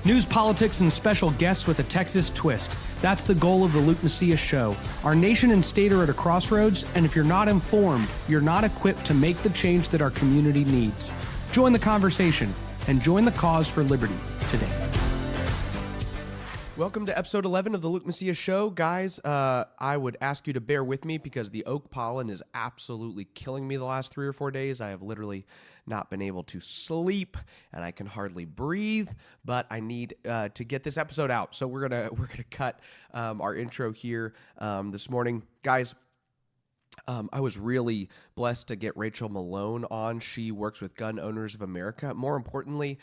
News, politics, and special guests with a Texas twist. That's the goal of the Luke Macias Show. Our nation and state are at a crossroads, and if you're not informed, you're not equipped to make the change that our community needs. Join the conversation and join the cause for liberty today. Welcome to episode 11 of the Luke Macias Show. Guys, I would ask you to bear with me because the oak pollen is absolutely killing me the last 3 or 4 days. I have literally not been able to sleep and I can hardly breathe, but I need to get this episode out. So we're gonna cut our intro here this morning. Guys, I was really blessed to get Rachel Malone on. She works with Gun Owners of America. More importantly,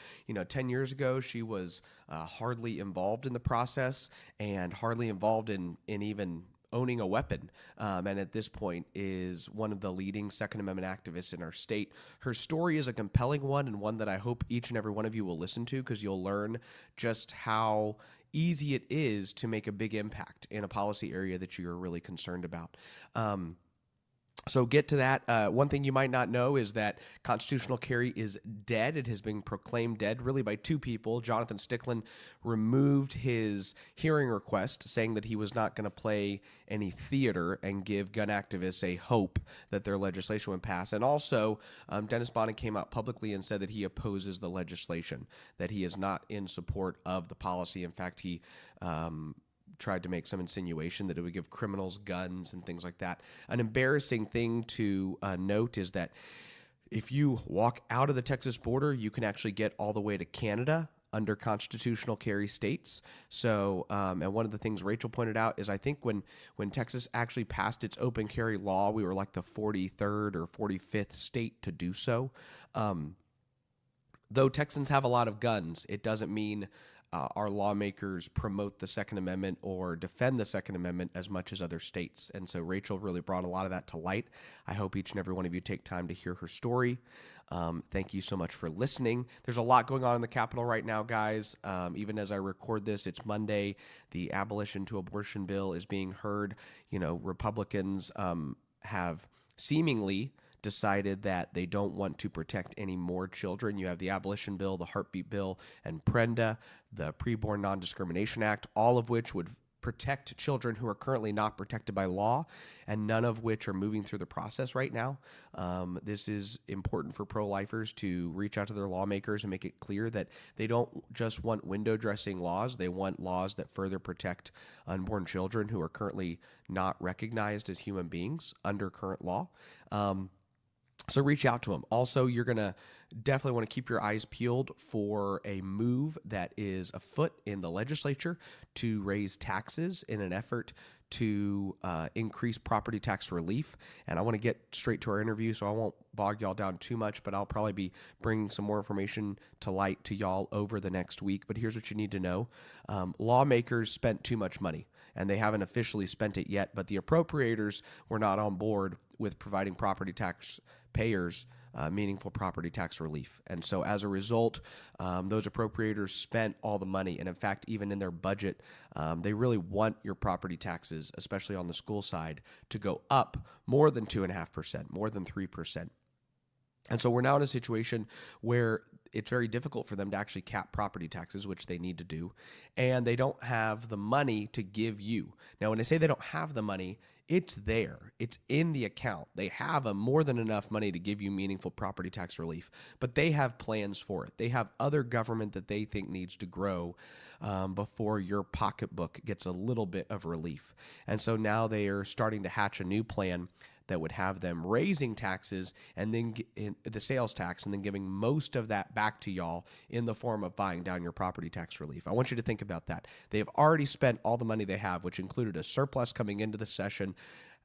10 years ago, she was hardly involved in the process and hardly involved in even owning a weapon. And at this point is one of the leading Second Amendment activists in our state. Her story is a compelling one and one that I hope each and every one of you will listen to because you'll learn just how easy it is to make a big impact in a policy area that you're really concerned about. So get to that. One thing you might not know is that constitutional carry is dead. It has been proclaimed dead really by two people. Jonathan Stickland removed his hearing request saying that he was not going to play any theater and give gun activists a hope that their legislation would pass. And also, Dennis Bonnen came out publicly and said that he opposes the legislation, that he is not in support of the policy. In fact, he tried to make some insinuation that it would give criminals guns and things like that. An embarrassing thing to note is that if you walk out of the Texas border, you can actually get all the way to Canada under constitutional carry states. So, and one of the things Rachel pointed out is I think when Texas actually passed its open carry law, we were like the 43rd or 45th state to do so. Though Texans have a lot of guns, it doesn't mean our lawmakers promote the Second Amendment or defend the Second Amendment as much as other states. And so Rachel really brought a lot of that to light. I hope each and every one of you take time to hear her story. Thank you so much for listening. There's a lot going on in the Capitol right now, guys. Even as I record this, it's Monday. The abolition to abortion bill is being heard. Republicans have seemingly decided that they don't want to protect any more children. You have the abolition bill, the heartbeat bill, and PRENDA, the Preborn Non-Discrimination Act, all of which would protect children who are currently not protected by law, and none of which are moving through the process right now. This is important for pro-lifers to reach out to their lawmakers and make it clear that they don't just want window dressing laws. They want laws that further protect unborn children who are currently not recognized as human beings under current law. So reach out to them. Also, you're going to definitely want to keep your eyes peeled for a move that is afoot in the legislature to raise taxes in an effort to increase property tax relief. And I want to get straight to our interview, so I won't bog y'all down too much, but I'll probably be bringing some more information to light to y'all over the next week. But here's what you need to know. Lawmakers spent too much money, and they haven't officially spent it yet, but the appropriators were not on board with providing property tax payers meaningful property tax relief. And so as a result, those appropriators spent all the money. And in fact, even in their budget, they really want your property taxes, especially on the school side, to go up more than 2.5%, more than 3%. And so we're now in a situation where it's very difficult for them to actually cap property taxes, which they need to do, and they don't have the money to give you. Now, when I say they don't have the money, it's there. It's in the account. They have more than enough money to give you meaningful property tax relief, but they have plans for it. They have other government that they think needs to grow before your pocketbook gets a little bit of relief. And so now they are starting to hatch a new plan that would have them raising taxes and then the sales tax and then giving most of that back to y'all in the form of buying down your property tax relief. I want you to think about that. They have already spent all the money they have, which included a surplus coming into the session,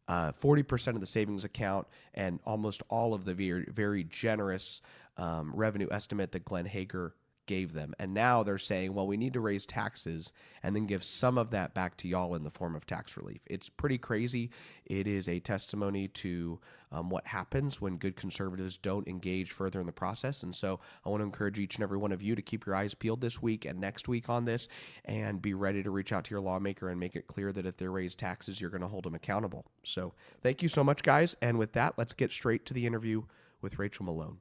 40% of the savings account, and almost all of the very, very generous revenue estimate that Glenn Hager gave them. And now they're saying, well, we need to raise taxes and then give some of that back to y'all in the form of tax relief. It's pretty crazy. It is a testimony to what happens when good conservatives don't engage further in the process. And so I want to encourage each and every one of you to keep your eyes peeled this week and next week on this and be ready to reach out to your lawmaker and make it clear that if they raise taxes, you're going to hold them accountable. So thank you so much, guys. And with that, let's get straight to the interview with Rachel Malone.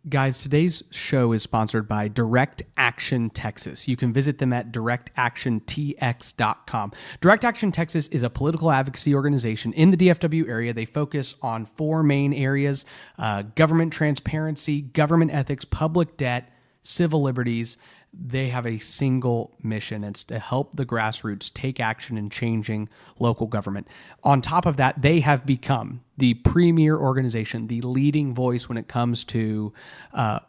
Guys, today's show is sponsored by Direct Action Texas. You can visit them at directactiontx.com. Direct Action Texas is a political advocacy organization in the DFW area. They focus on 4 main areas: government transparency, government ethics, public debt, civil liberties. They have a single mission. It's to help the grassroots take action in changing local government. On top of that, they have become the premier organization, the leading voice when it comes to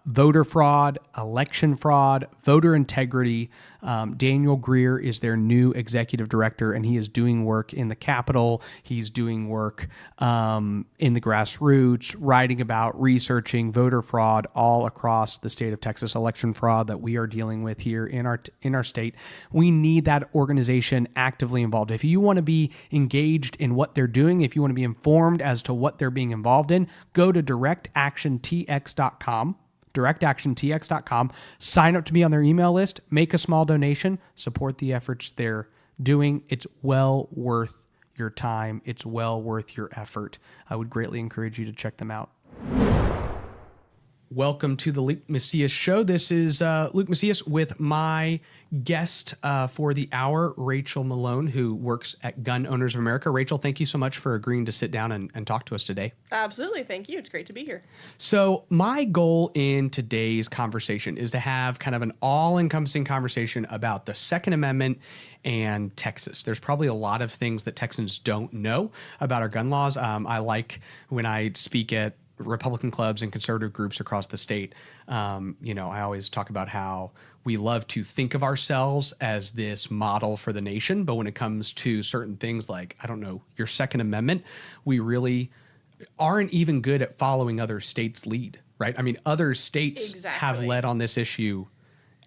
voter fraud, election fraud, voter integrity. Daniel Greer is their new executive director, and he is doing work in the Capitol. He's doing work in the grassroots, writing about, researching voter fraud all across the state of Texas, election fraud that we are dealing with here in our state. We need that organization actively involved. If you want to be engaged in what they're doing, if you want to be informed as to what they're being involved in, go to directactiontx.com. directactiontx.com, sign up to be on their email list, make a small donation, support the efforts they're doing. It's well worth your time. It's well worth your effort. I would greatly encourage you to check them out. Welcome to the Luke Macias Show. This is Luke Macias with my guest for the hour, Rachel Malone, who works at Gun Owners of America. Rachel, thank you so much for agreeing to sit down and talk to us today. Absolutely. Thank you. It's great to be here. So my goal in today's conversation is to have kind of an all-encompassing conversation about the Second Amendment and Texas. There's probably a lot of things that Texans don't know about our gun laws. I like when I speak at Republican clubs and conservative groups across the state. I always talk about how we love to think of ourselves as this model for the nation, but when it comes to certain things like, I don't know, your Second Amendment, we really aren't even good at following other states' lead, right? I mean, other states have led on this issue,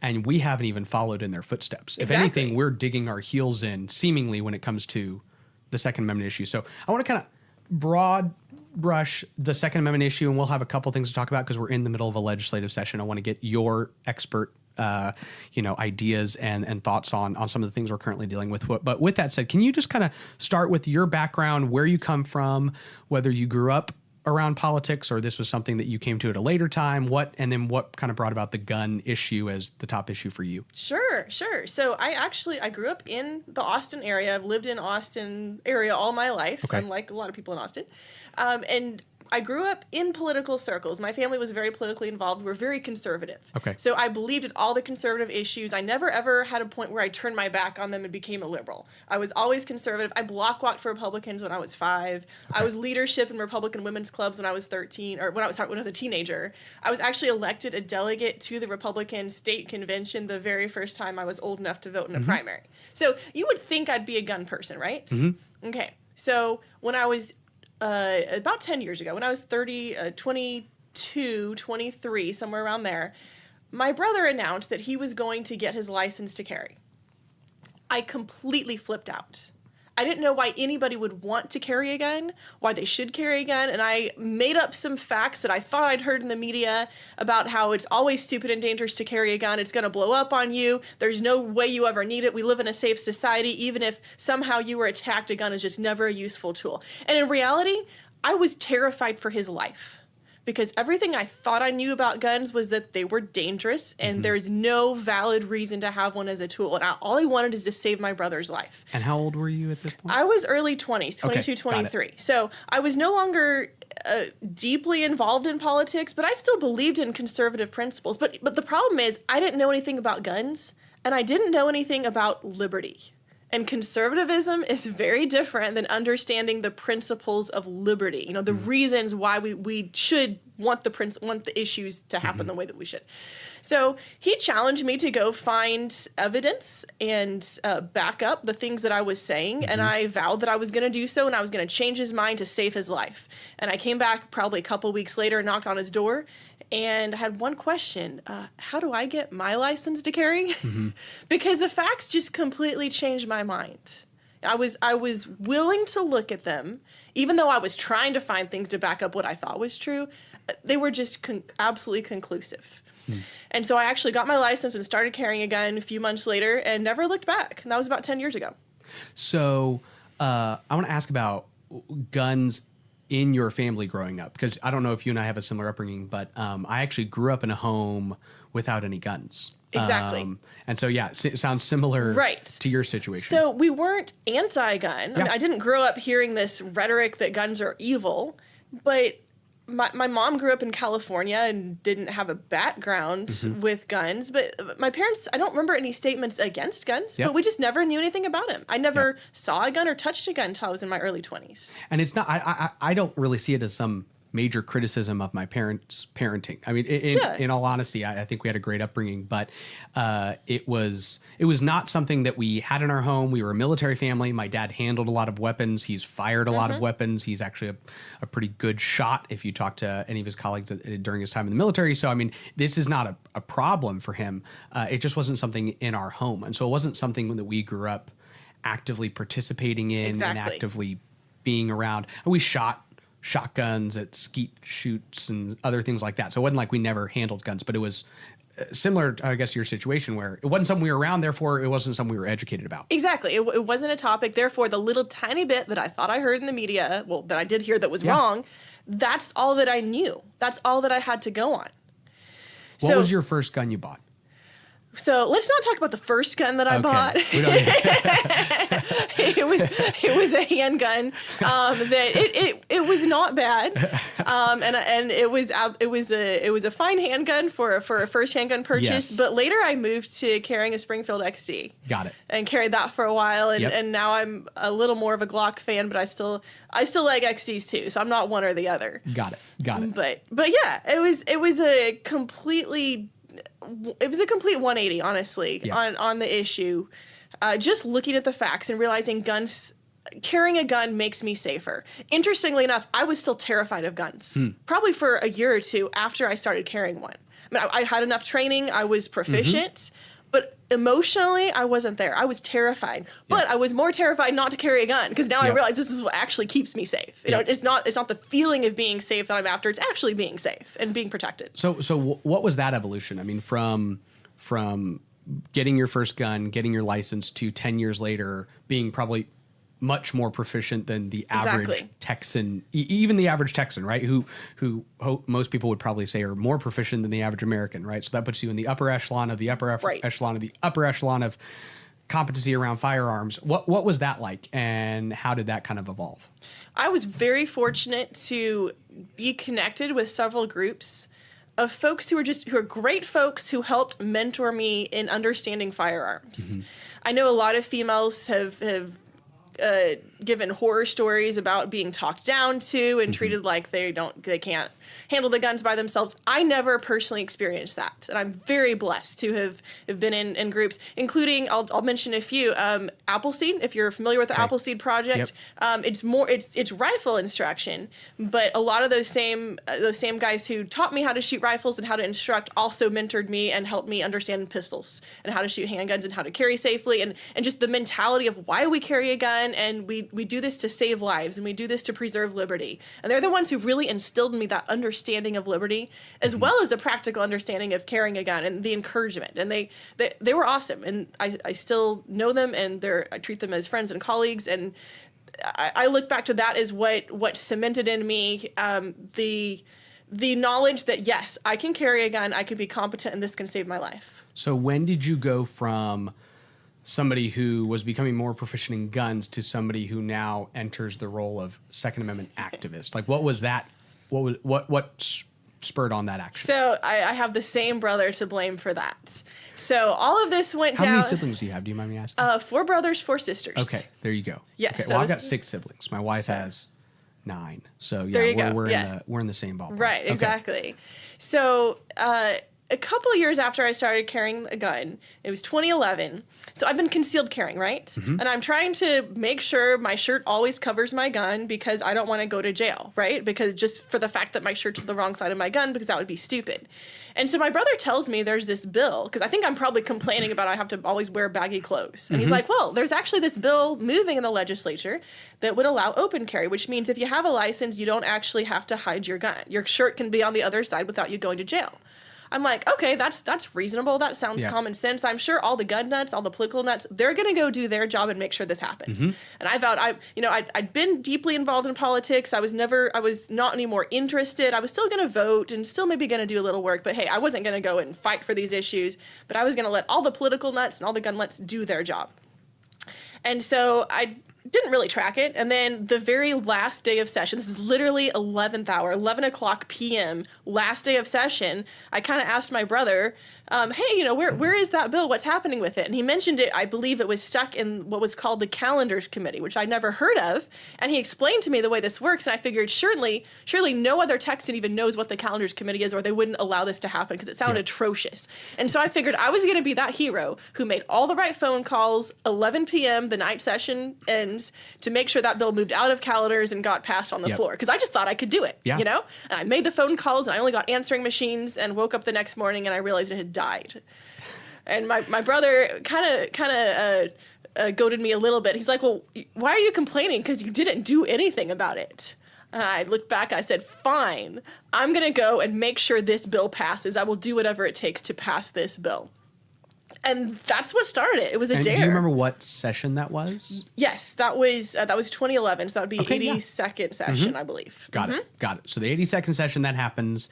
and we haven't even followed in their footsteps. If anything, we're digging our heels in, seemingly, when it comes to the Second Amendment issue. So I want to kind of broad brush the Second Amendment issue, and we'll have a couple things to talk about because we're in the middle of a legislative session. I want to get your expert ideas and thoughts on some of the things we're currently dealing with. But with that said, can you just kind of start with your background, where you come from, whether you grew up around politics or this was something that you came to at a later time, and then what kind of brought about the gun issue as the top issue for you? Sure. So I grew up in the Austin area. I've lived in Austin area all my life, unlike a lot of people in Austin. And I grew up in political circles. My family was very politically involved. We're very conservative. Okay. So I believed in all the conservative issues. I never, ever had a point where I turned my back on them and became a liberal. I was always conservative. I block walked for Republicans when I was 5. Okay. I was leadership in Republican women's clubs when I was 13, or when I was a teenager. I was actually elected a delegate to the Republican state convention the very first time I was old enough to vote in a primary. So you would think I'd be a gun person, right? Mm-hmm. Okay. So when I was about 10 years ago, when I was 22, 23, somewhere around there, my brother announced that he was going to get his license to carry. I completely flipped out. I didn't know why anybody would want to carry a gun, why they should carry a gun, and I made up some facts that I thought I'd heard in the media about how it's always stupid and dangerous to carry a gun. It's going to blow up on you. There's no way you ever need it. We live in a safe society. Even if somehow you were attacked, a gun is just never a useful tool. And in reality, I was terrified for his life, because everything I thought I knew about guns was that they were dangerous and there's no valid reason to have one as a tool. And all I wanted is to save my brother's life. And how old were you at this point? I was early 20s, 22, 23. So I was no longer deeply involved in politics, but I still believed in conservative principles. But the problem is I didn't know anything about guns, and I didn't know anything about liberty. And conservatism is very different than understanding the principles of liberty. The reasons why we should want the issues to happen the way that we should. So he challenged me to go find evidence and back up the things that I was saying, and I vowed that I was going to do so, and I was going to change his mind to save his life. And I came back probably a couple weeks later, knocked on his door, and I had one question. How do I get my license to carry? Because the facts just completely changed my mind. I was willing to look at them, even though I was trying to find things to back up what I thought was true. They were just absolutely conclusive. And so I actually got my license and started carrying a gun a few months later and never looked back. And that was about 10 years ago. So I want to ask about guns in your family growing up? Because I don't know if you and I have a similar upbringing, but I actually grew up in a home without any guns. Exactly. And so, yeah, it sounds similar to your situation. So we weren't anti-gun. Yeah. I mean, I didn't grow up hearing this rhetoric that guns are evil, but my mom grew up in California and didn't have a background with guns. But my parents, I don't remember any statements against guns, but we just never knew anything about them. I never saw a gun or touched a gun until I was in my early 20s. And it's not, I don't really see it as some major criticism of my parents' parenting. I mean, in all honesty, I think we had a great upbringing, but it was not something that we had in our home. We were a military family. My dad handled a lot of weapons. He's fired a lot of weapons. He's actually a pretty good shot if you talk to any of his colleagues during his time in the military. So, I mean, this is not a problem for him. It just wasn't something in our home. And so it wasn't something that we grew up actively participating in and actively being around. And we shot shotguns at skeet shoots and other things like that. So it wasn't like we never handled guns, but it was similar, I guess, to your situation where it wasn't something we were around, therefore it wasn't something we were educated about. Exactly. It wasn't a topic. Therefore, the little tiny bit that I thought I heard in the media, well, that I did hear that was wrong, that's all that I knew. That's all that I had to go on. What was your first gun you bought? So let's not talk about the first gun that I bought. It was a handgun. It was not bad, and it was a fine handgun for a first handgun purchase. Yes. But later I moved to carrying a Springfield XD. Got it. And carried that for a while, and now I'm a little more of a Glock fan, but I still like XDs too. So I'm not one or the other. Got it. But yeah, it was a complete 180, honestly, on the issue. Just looking at the facts and realizing carrying a gun makes me safer. Interestingly enough, I was still terrified of guns, probably for a year or two after I started carrying one. I mean, I had enough training, I was proficient, but emotionally, I wasn't there. I was terrified, but I was more terrified not to carry a gun because now I realize this is what actually keeps me safe. You know, it's not the feeling of being safe that I'm after. It's actually being safe and being protected. So what was that evolution? I mean, from getting your first gun, getting your license to 10 years later, being probably much more proficient than the average Texan, even the average Texan, right? Who most people would probably say are more proficient than the average American, right? So that puts you in the upper echelon of the upper echelon of the upper echelon of competency around firearms. What was that like, and how did that kind of evolve? I was very fortunate to be connected with several groups of folks who are great folks who helped mentor me in understanding firearms. I know a lot of females have given horror stories about being talked down to and treated like they can't handle the guns by themselves. I never personally experienced that, and I'm very blessed to have been in groups, including I'll mention a few. Appleseed, if you're familiar with the Appleseed Project, it's rifle instruction, but a lot of those same guys who taught me how to shoot rifles and how to instruct also mentored me and helped me understand pistols and how to shoot handguns and how to carry safely and just the mentality of why we carry a gun, and we do this to save lives and we do this to preserve liberty. And they're the ones who really instilled in me that understanding of liberty, as well as the practical understanding of carrying a gun and the encouragement. And they were awesome, and I still know them, and I treat them as friends and colleagues. And I look back to that as what cemented in me the knowledge that yes, I can carry a gun, I can be competent, and this can save my life. So when did you go from somebody who was becoming more proficient in guns to somebody who now enters the role of Second Amendment activist? Like, what was that? What spurred on that action? So I have the same brother to blame for that. So all of this went down. How many siblings do you have? Do you mind me asking? 4 brothers, 4 sisters. Okay, there you go. Yes. Okay, well, I've got 6 siblings. My wife has 9. So yeah, we're in the same ballpark. Right, exactly. So a couple of years after I started carrying a gun, it was 2011. So I've been concealed carrying, right? And I'm trying to make sure my shirt always covers my gun because I don't want to go to jail, right? Because just for the fact that my shirt's on the wrong side of my gun, because that would be stupid. And so my brother tells me there's this bill, because I think I'm probably complaining about I have to always wear baggy clothes. And he's like, well, there's actually this bill moving in the legislature that would allow open carry, which means if you have a license, you don't actually have to hide your gun. Your shirt can be on the other side without you going to jail. I'm like, okay, that's reasonable. That sounds common sense. I'm sure all the gun nuts, all the political nuts, they're going to go do their job and make sure this happens. And I vowed, I'd been deeply involved in politics. I was not any more interested. I was still going to vote and still maybe going to do a little work, but hey, I wasn't going to go and fight for these issues, but I was going to let all the political nuts and all the gun nuts do their job. And so I didn't really track it. And then the very last day of session, this is literally 11th hour, 11 o'clock p.m., last day of session, I kind of asked my brother, hey, where is that bill? What's happening with it? And he mentioned it. I believe it was stuck in what was called the Calendars Committee, which I'd never heard of. And he explained to me the way this works. And I figured surely no other Texan even knows what the Calendars Committee is, or they wouldn't allow this to happen because it sounded atrocious. And so I figured I was going to be that hero who made all the right phone calls, 11 p.m., the night session ends, to make sure that bill moved out of calendars and got passed on the floor. Because I just thought I could do it, And I made the phone calls, and I only got answering machines, and woke up the next morning and I realized it had died. And my brother kind of goaded me a little bit. He's like, well, why are you complaining? Because you didn't do anything about it. And I looked back, I said, fine, I'm going to go and make sure this bill passes. I will do whatever it takes to pass this bill. And that's what started it. It was a dare. Do you remember what session that was? Yes, that was 2011. So that would be 82nd session, I believe. Got it. So the 82nd session, that happens.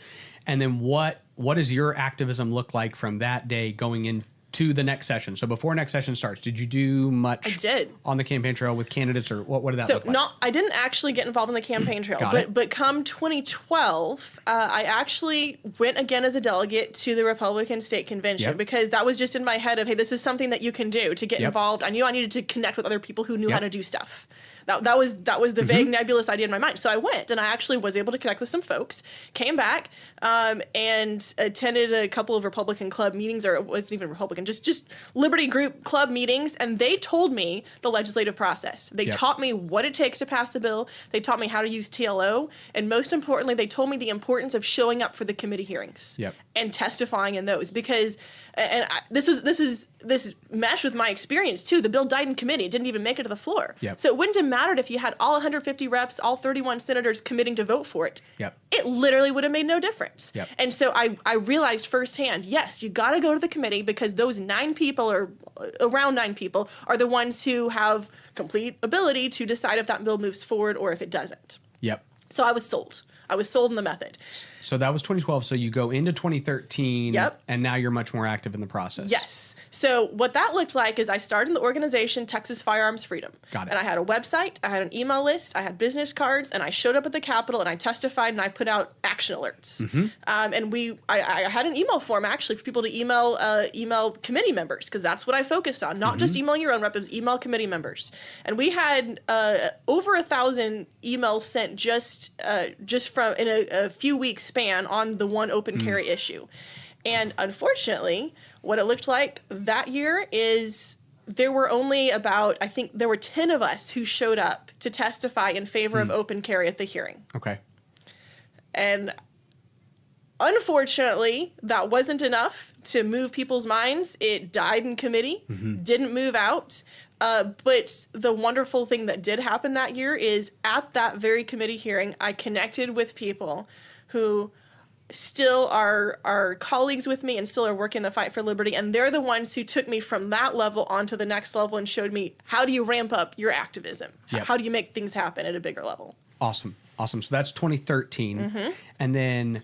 And then what does your activism look like from that day going into the next session? So before next session starts, did you do much I did. On the campaign trail with candidates, or what did that look like? I didn't actually get involved in the campaign trail, but come 2012, I actually went again as a delegate to the Republican State Convention because that was just in my head of, hey, this is something that you can do to get involved. I knew I needed to connect with other people who knew how to do stuff. That was the vague nebulous idea in my mind. So I went, and I actually was able to connect with some folks, came back, and attended a couple of Republican club meetings, or it wasn't even Republican, just Liberty Group club meetings, and they told me the legislative process. They taught me what it takes to pass a bill. They taught me how to use TLO, and most importantly, they told me the importance of showing up for the committee hearings and testifying in those, because this meshed with my experience too. The bill died in committee; it didn't even make it to the floor. So it wouldn't have mattered if you had all 150 reps, all 31 senators committing to vote for it. It literally would have made no difference. And so I realized firsthand, yes, you got to go to the committee, because those 9 people, or around 9 people, are the ones who have complete ability to decide if that bill moves forward or if it doesn't. So I was sold. I was sold in the method. So that was 2012. So you go into 2013, and now you're much more active in the process. Yes. So what that looked like is I started in the organization Texas Firearms Freedom. Got it. And I had a website, I had an email list, I had business cards, and I showed up at the Capitol, and I testified, and I put out action alerts. And I had an email form, actually, for people to email committee members, because that's what I focused on. Not just emailing your own rep, it was email committee members. And we had over 1,000 emails sent just from in a few weeks span on the one open carry issue. And unfortunately, what it looked like that year is there were only I think there were 10 of us who showed up to testify in favor of open carry at the hearing. Okay. And unfortunately, that wasn't enough to move people's minds. It died in committee, didn't move out. But the wonderful thing that did happen that year is at that very committee hearing, I connected with people who still are colleagues with me and still are working the fight for liberty. And they're the ones who took me from that level onto the next level and showed me, how do you ramp up your activism? How do you make things happen at a bigger level? Awesome. So that's 2013. And then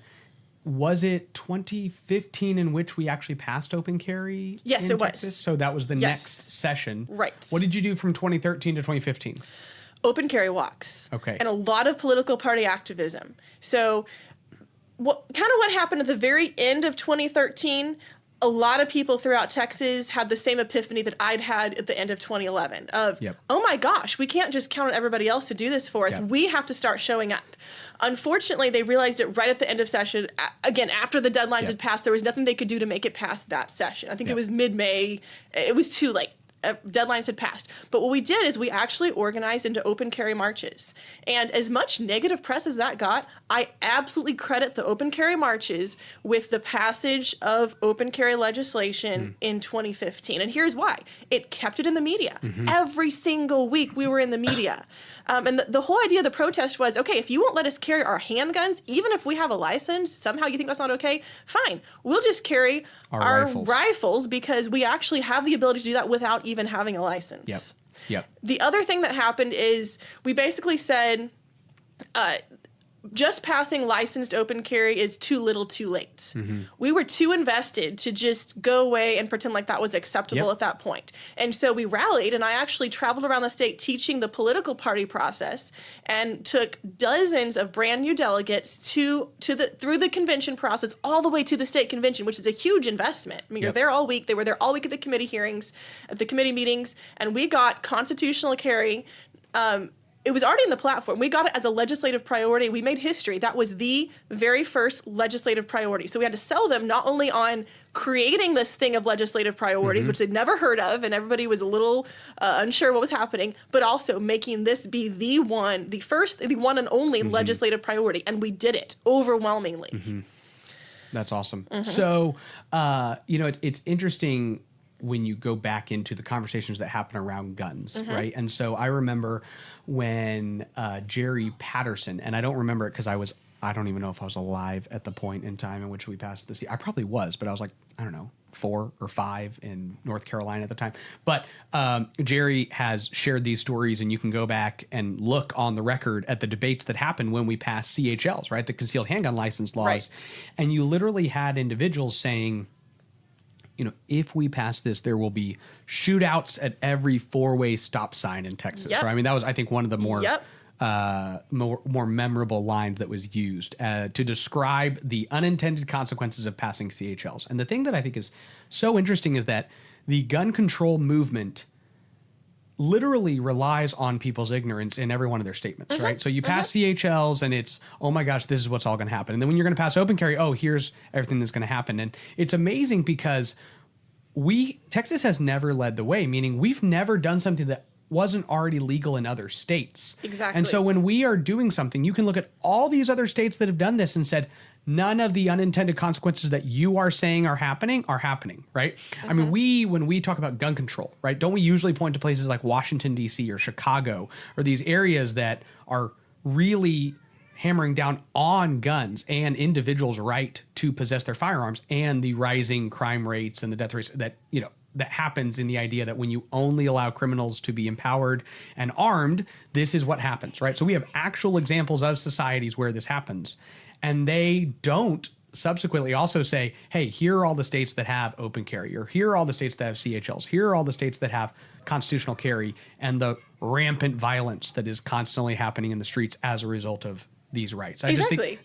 was it 2015 in which we actually passed open carry? Yes, in it Texas? was. So that was the next session. Right. What did you do from 2013 to 2015? Open carry walks. Okay. And a lot of political party activism. So what happened at the very end of 2013, a lot of people throughout Texas had the same epiphany that I'd had at the end of 2011 of, oh my gosh, we can't just count on everybody else to do this for us. We have to start showing up. Unfortunately, they realized it right at the end of session. Again, after the deadlines had passed, there was nothing they could do to make it past that session. I think it was mid-May. It was too late. deadlines had passed. But what we did is we actually organized into open carry marches. And as much negative press as that got, I absolutely credit the open carry marches with the passage of open carry legislation in 2015. And here's why. It kept it in the media. Every single week we were in the media. And the whole idea of the protest was, okay, if you won't let us carry our handguns, even if we have a license, somehow you think that's not okay, fine. We'll just carry our rifles because we actually have the ability to do that without even having a license. Yep. The other thing that happened is we basically said, just passing licensed open carry is too little too late. We were too invested to just go away and pretend like that was acceptable at that point. And so we rallied, and I actually traveled around the state teaching the political party process and took dozens of brand new delegates through the convention process all the way to the state convention, which is a huge investment. I mean, you're there all week. They were there all week at the committee hearings, at the committee meetings, and we got constitutional carry. It was already in the platform. We got it as a legislative priority. We made history. That was the very first legislative priority. So we had to sell them not only on creating this thing of legislative priorities, which they'd never heard of, and everybody was a little unsure what was happening, but also making this be the one and only legislative priority. And we did it overwhelmingly. That's awesome. So, it's interesting when you go back into the conversations that happen around guns, right? And so I remember when Jerry Patterson, and I don't remember it because I don't even know if I was alive at the point in time in which we passed this. I probably was, but I was like, I don't know, 4 or 5 in North Carolina at the time. But Jerry has shared these stories, and you can go back and look on the record at the debates that happened when we passed CHLs, right? The concealed handgun license laws. Right. And you literally had individuals saying, if we pass this, there will be shootouts at every 4-way stop sign in Texas. Right? I mean, that was, I think, one of the more memorable lines that was used to describe the unintended consequences of passing CHLs. And the thing that I think is so interesting is that the gun control movement literally relies on people's ignorance in every one of their statements, right? So you pass CHLs and it's, oh my gosh, this is what's all going to happen. And then when you're going to pass open carry, oh, here's everything that's going to happen. And it's amazing because Texas has never led the way, meaning we've never done something that wasn't already legal in other states. Exactly. And so when we are doing something, you can look at all these other states that have done this and said, none of the unintended consequences that you are saying are happening, right? I mean, when we talk about gun control, right, don't we usually point to places like Washington, D.C. or Chicago or these areas that are really hammering down on guns and individuals' right to possess their firearms and the rising crime rates and the death rates that happens in the idea that when you only allow criminals to be empowered and armed, this is what happens, right? So we have actual examples of societies where this happens. And they don't subsequently also say, hey, here are all the states that have open carry, or here are all the states that have CHLs, here are all the states that have constitutional carry, and the rampant violence that is constantly happening in the streets as a result of these rights. I just think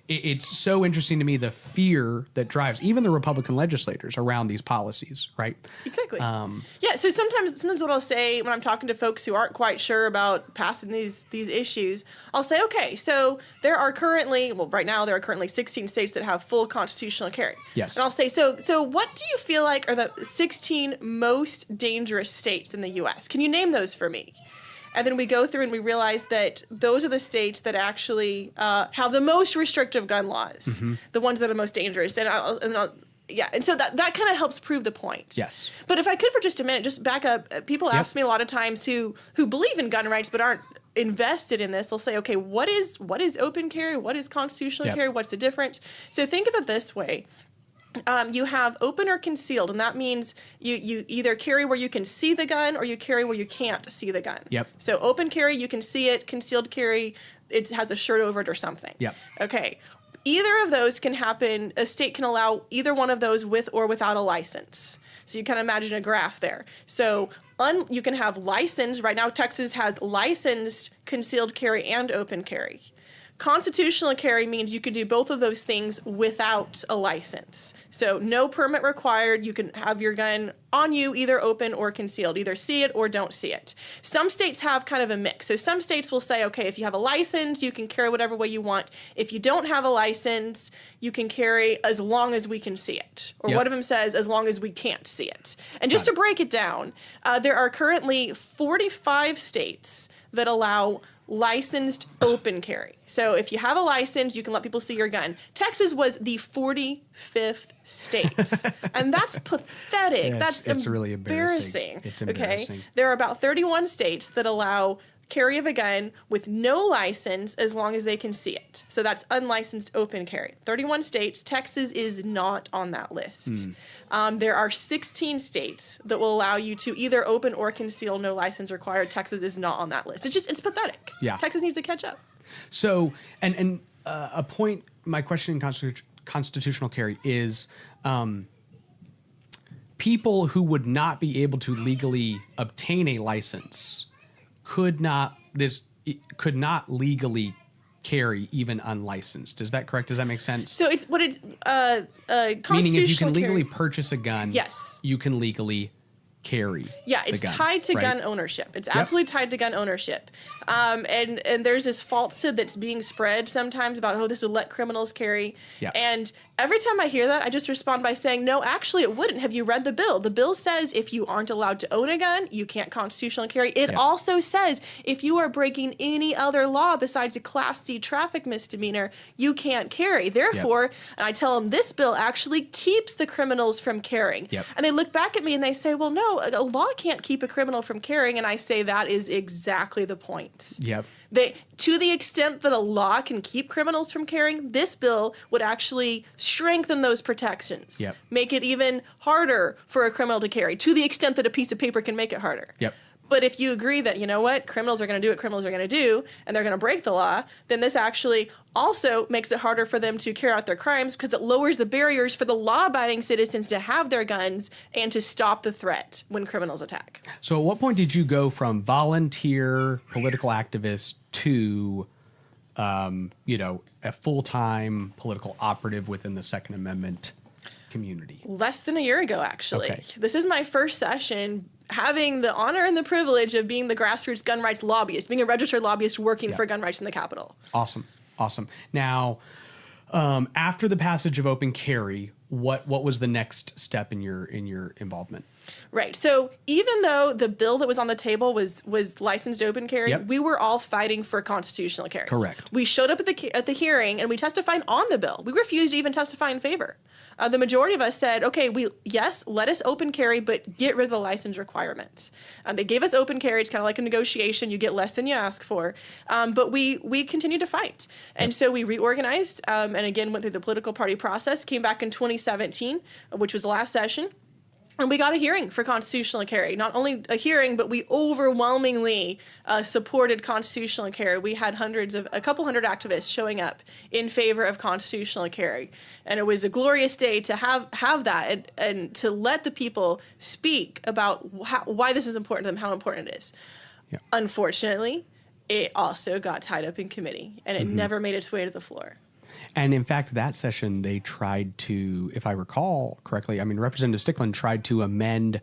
it's so interesting to me, the fear that drives even the Republican legislators around these policies, right? Exactly. So sometimes what I'll say when I'm talking to folks who aren't quite sure about passing these issues, I'll say, okay, so right now there are currently 16 states that have full constitutional carry. Yes. And I'll say, so what do you feel like are the 16 most dangerous states in the U.S.? Can you name those for me? And then we go through and we realize that those are the states that actually have the most restrictive gun laws, the ones that are most dangerous. And so that kind of helps prove the point. Yes. But if I could for just a minute, just back up. People ask me a lot of times who believe in gun rights but aren't invested in this. They'll say, okay, what is open carry? What is constitutional carry? What's the difference? So think of it this way. You have open or concealed, and that means you either carry where you can see the gun or you carry where you can't see the gun. Yep. So open carry, you can see it. Concealed carry, it has a shirt over it or something. Yep. Okay. Either of those can happen. A state can allow either one of those with or without a license. So you kind of imagine a graph there. So you can have licensed. Right now, Texas has licensed concealed carry and open carry. Constitutional carry means you can do both of those things without a license. So no permit required. You can have your gun on you, either open or concealed, either see it or don't see it. Some states have kind of a mix. So some states will say, okay, if you have a license, you can carry whatever way you want. If you don't have a license, you can carry as long as we can see it. Or one of them says, as long as we can't see it. And just to break it down, there are currently 45 states that allow licensed open carry. So if you have a license, you can let people see your gun. Texas was the 45th state. And that's pathetic. Yeah, it's really embarrassing. It's embarrassing. Okay? There are about 31 states that allow carry of a gun with no license as long as they can see it. So that's unlicensed open carry. 31 states. Texas is not on that list. There are 16 states that will allow you to either open or conceal, no license required. Texas is not on that list. It's pathetic. Yeah. Texas needs to catch up. So, and a point, my question in constitutional carry is, people who would not be able to legally obtain a license could not legally carry even unlicensed. Is that correct? Does that make sense? So it's what it's constitutional meaning if you can legally carry. purchase a gun, Yes, you can legally carry. Yeah, it's tied to gun ownership. It's absolutely tied to gun ownership. And there's this falsehood that's being spread sometimes about, oh, this would let criminals carry. Yep. And every time I hear that, I just respond by saying, no, actually it wouldn't. Have you read the bill? The bill says if you aren't allowed to own a gun, you can't constitutionally carry. It also says if you are breaking any other law besides a Class C traffic misdemeanor, you can't carry. Therefore, and I tell them this bill actually keeps the criminals from carrying. And they look back at me and they say, well, no, a law can't keep a criminal from carrying. And I say that is exactly the point. To the extent that a law can keep criminals from carrying, this bill would actually strengthen those protections. Make it even harder for a criminal to carry, to the extent that a piece of paper can make it harder. But if you agree that, you know what, criminals are going to do what criminals are going to do, and they're going to break the law, then this actually also makes it harder for them to carry out their crimes because it lowers the barriers for the law-abiding citizens to have their guns and to stop the threat when criminals attack. So at what point did you go from volunteer political activist to, a full-time political operative within the Second Amendment community? Less than a year ago, actually. Okay. This is my first session having the honor and the privilege of being the grassroots gun rights lobbyist, being a registered lobbyist working for gun rights in the Capitol. Awesome. Now, after the passage of open carry, what was the next step in your involvement? Right. So even though the bill that was on the table was licensed open carry, we were all fighting for constitutional carry. Correct. We showed up at the hearing and we testified on the bill. We refused to even testify in favor. The majority of us said, okay, let us open carry, but get rid of the license requirements. They gave us open carry. It's kind of like a negotiation. You get less than you ask for. But we continued to fight. And so we reorganized and again went through the political party process, came back in 2017, which was the last session. And we got a hearing for constitutional carry. Not only a hearing, but we overwhelmingly supported constitutional carry. We had a couple hundred activists showing up in favor of constitutional carry. And it was a glorious day to have that and to let the people speak about why this is important to them, how important it is. Unfortunately, it also got tied up in committee, and it never made its way to the floor. And in fact, that session, they tried to, if I recall correctly, Representative Stickland tried to amend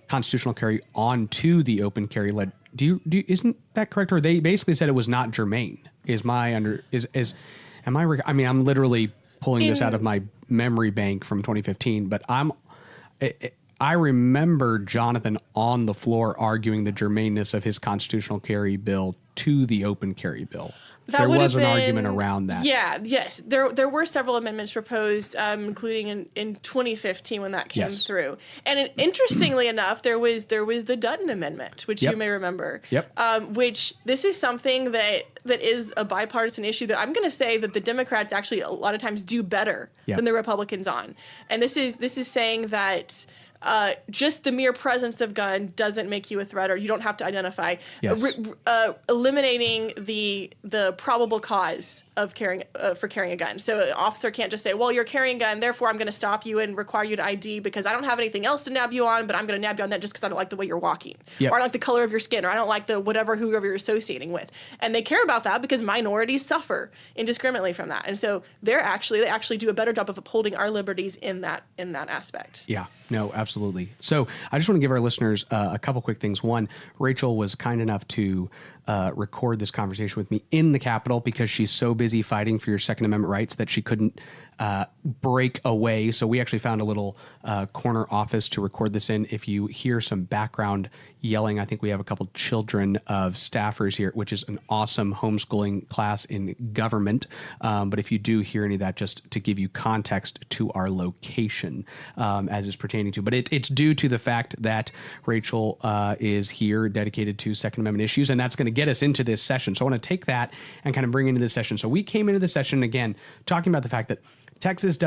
constitutional carry onto the open carry. Isn't that correct? Or they basically said it was not germane. I'm literally pulling this out of my memory bank from 2015, but I remember Jonathan on the floor arguing the germaneness of his constitutional carry bill to the open carry bill. There was an argument around that. Yes. There were several amendments proposed, including in 2015 when that came through. And interestingly enough, there was the Dutton Amendment, which you may remember. Which this is something that is a bipartisan issue that I'm going to say that the Democrats actually a lot of times do better than the Republicans on. And this is saying that just the mere presence of gun doesn't make you a threat, or you don't have to identify. Yes. Eliminating the probable cause of carrying a gun. So an officer can't just say, well, you're carrying a gun, therefore I'm going to stop you and require you to ID because I don't have anything else to nab you on, but I'm going to nab you on that just because I don't like the way you're walking. Yep. Or I don't like the color of your skin, or I don't like whoever you're associating with. And they care about that because minorities suffer indiscriminately from that. And so they actually do a better job of upholding our liberties in that aspect. Yeah, no, absolutely. So I just want to give our listeners a couple quick things. One, Rachel was kind enough to record this conversation with me in the Capitol because she's so busy fighting for your Second Amendment rights that she couldn't break away. So we actually found a little corner office to record this in. If you hear some background yelling, I think we have a couple children of staffers here, which is an awesome homeschooling class in government. But if you do hear any of that, just to give you context to our location as it's pertaining to. But it's due to the fact that Rachel is here dedicated to Second Amendment issues, and that's going to get us into this session. So I want to take that and kind of bring into this session. So we came into the session, again, talking about the fact that Texas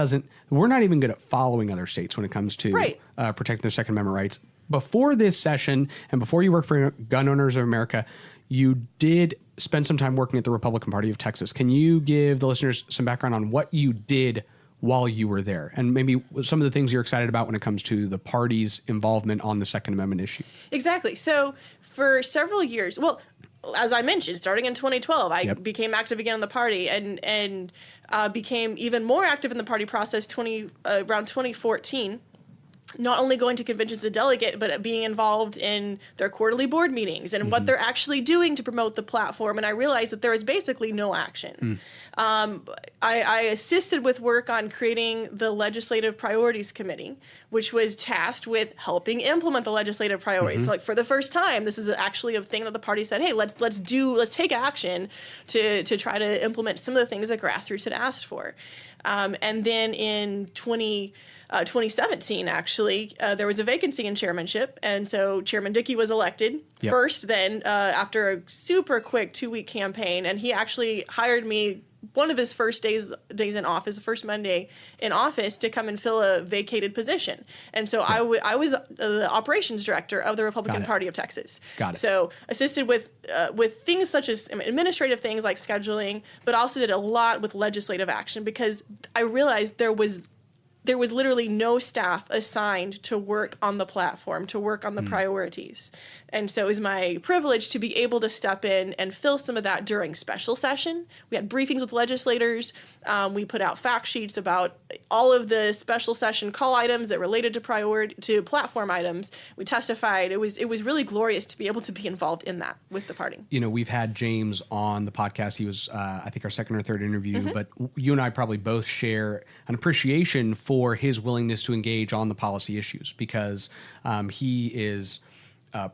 we're not even good at following other states when it comes to protecting their Second Amendment rights. Before this session and before you work for Gun Owners of America, you did spend some time working at the Republican Party of Texas. Can you give the listeners some background on what you did while you were there, and maybe some of the things you're excited about when it comes to the party's involvement on the Second Amendment issue? Exactly. So for several years, well, as I mentioned, starting in 2012, I became active again in the party and became even more active in the party process around 2014. Not only going to conventions as a delegate, but being involved in their quarterly board meetings and what they're actually doing to promote the platform. And I realized that there is basically no action. I assisted with work on creating the Legislative Priorities Committee, which was tasked with helping implement the legislative priorities. So, like, for the first time, this is actually a thing that the party said, hey, let's take action to try to implement some of the things that grassroots had asked for. And then in 2017, actually, there was a vacancy in chairmanship. And so Chairman Dickey was elected first then after a super quick 2-week campaign. And he actually hired me one of his first days in office, the first Monday in office, to come and fill a vacated position. And so I was the operations director of the Republican Party of Texas. Got it. So assisted with things such as administrative things like scheduling, but also did a lot with legislative action because I realized there was literally no staff assigned to work on the platform, to work on the priorities. And so it was my privilege to be able to step in and fill some of that during special session. We had briefings with legislators. We put out fact sheets about all of the special session call items that related to platform items. We testified. It was really glorious to be able to be involved in that with the party. You know, we've had James on the podcast. He was, I think, our second or third interview, but you and I probably both share an appreciation for his willingness to engage on the policy issues because he is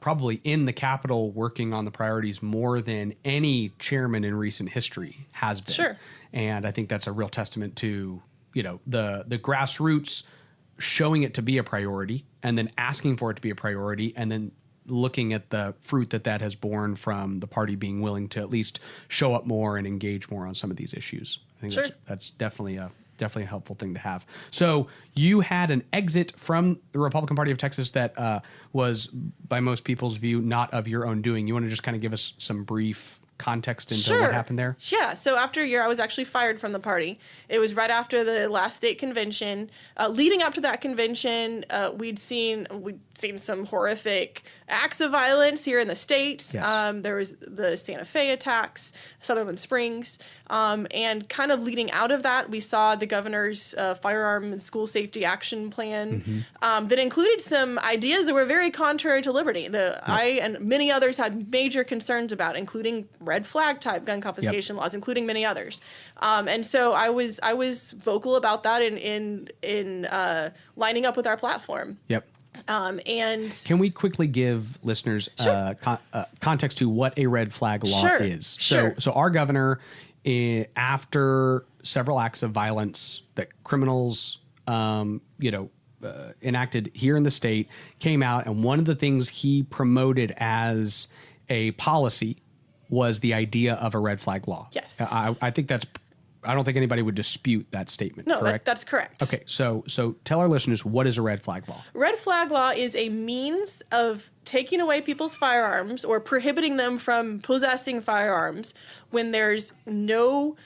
probably in the Capitol working on the priorities more than any chairman in recent history has been. Sure. And I think that's a real testament to, you know, the grassroots showing it to be a priority and then asking for it to be a priority and then looking at the fruit that has borne from the party being willing to at least show up more and engage more on some of these issues. I think that's definitely a helpful thing to have. So you had an exit from the Republican Party of Texas that was, by most people's view, not of your own doing. You want to just kind of give us some brief context into what happened there? Yeah. So after a year, I was actually fired from the party. It was right after the last state convention. Leading up to that convention, we'd seen some horrific acts of violence here in the state. Yes. There was the Santa Fe attacks, Sutherland Springs, and kind of leading out of that, we saw the governor's firearm and school safety action plan that included some ideas that were very contrary to liberty. I and many others had major concerns about, including red flag type gun confiscation laws, including many others. And so I was vocal about that in lining up with our platform. Yep. And can we quickly give listeners context to what a red flag law is? So our governor, after several acts of violence that criminals, enacted here in the state, came out, and one of the things he promoted as a policy was the idea of a red flag law. Yes. I think that's I don't think anybody would dispute that statement. No, correct? That's correct. Okay, so tell our listeners, what is a red flag law? Red flag law is a means of taking away people's firearms or prohibiting them from possessing firearms when there's not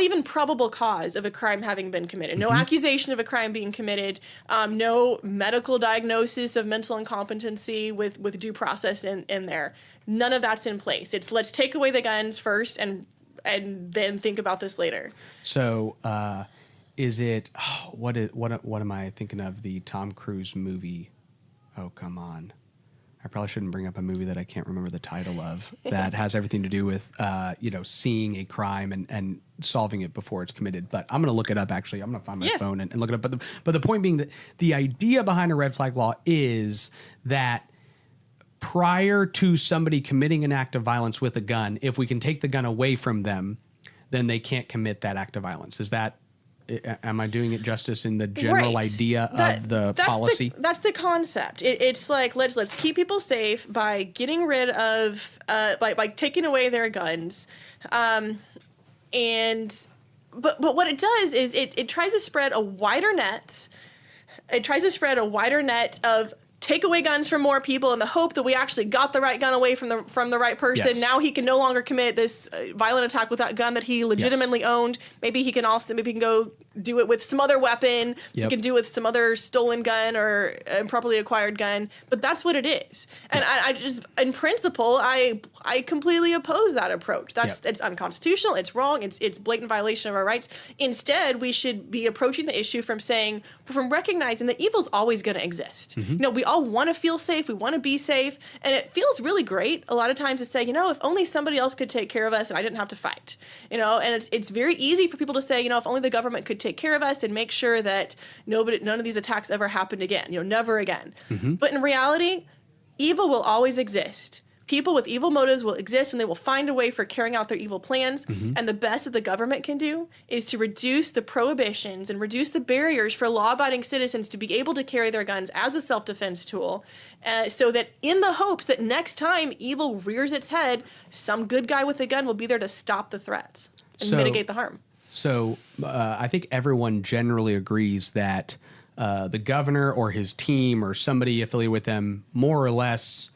even probable cause of a crime having been committed, no accusation of a crime being committed, no medical diagnosis of mental incompetency with due process in there. None of that's in place. It's let's take away the guns first and then think about this later. So, is it what am I thinking of? The Tom Cruise movie? Oh, come on. I probably shouldn't bring up a movie that I can't remember the title of that has everything to do with seeing a crime and solving it before it's committed. But I'm going to look it up. Actually, I'm going to find my phone and look it up. But the point being that the idea behind a red flag law is that prior to somebody committing an act of violence with a gun, if we can take the gun away from them, then they can't commit that act of violence. Am I doing it justice in the general idea of the policy? That's the concept. It's like let's keep people safe by getting rid of by taking away their guns, but what it does is it tries to spread a wider net. It tries to spread a wider net of take away guns from more people in the hope that we actually got the right gun away from the right person. Yes. Now he can no longer commit this violent attack with that gun that he legitimately owned. Maybe he can go do it with some other weapon. He can do it with some other stolen gun or improperly acquired gun. But that's what it is. And I just, in principle, I completely oppose that approach. It's unconstitutional. It's wrong. It's blatant violation of our rights. Instead, we should be approaching the issue from recognizing that evil's always going to exist. We all want to feel safe. We want to be safe. And it feels really great a lot of times to say, if only somebody else could take care of us and I didn't have to fight. And it's very easy for people to say, if only the government could take care of us and make sure that none of these attacks ever happened again, never again. But in reality, evil will always exist. People with evil motives will exist and they will find a way for carrying out their evil plans. And the best that the government can do is to reduce the prohibitions and reduce the barriers for law-abiding citizens to be able to carry their guns as a self-defense tool, so that in the hopes that next time evil rears its head, some good guy with a gun will be there to stop the threats and mitigate the harm. So I think everyone generally agrees that the governor or his team or somebody affiliated with them more or less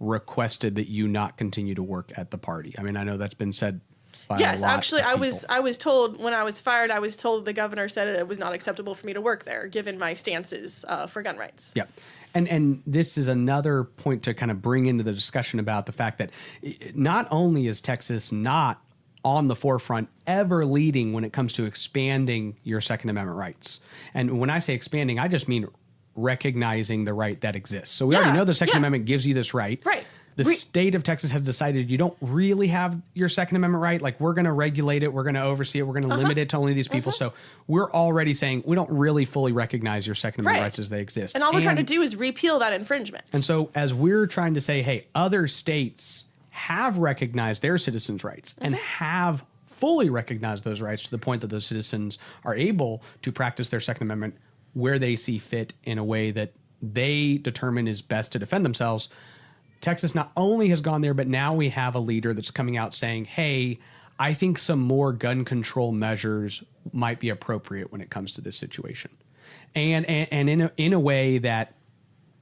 requested that you not continue to work at the party. I mean, I know that's been said by a lot actually, of people. I was told when I was fired, I was told the governor said it was not acceptable for me to work there, given my stances for gun rights. Yeah. And this is another point to kind of bring into the discussion about the fact that not only is Texas not on the forefront, ever leading when it comes to expanding your Second Amendment rights. And when I say expanding, I just mean recognizing the right that exists. So we already know the Second Amendment gives you this right. Right. The state of Texas has decided you don't really have your Second Amendment right. Like, we're going to regulate it. We're going to oversee it. We're going to limit it to only these people. So we're already saying we don't really fully recognize your Second Amendment rights as they exist. And all we're trying to do is repeal that infringement. And so as we're trying to say, hey, other states have recognized their citizens' rights and have fully recognized those rights to the point that those citizens are able to practice their Second Amendment where they see fit in a way that they determine is best to defend themselves. Texas not only has gone there, but now we have a leader that's coming out saying, hey, I think some more gun control measures might be appropriate when it comes to this situation. And in a way that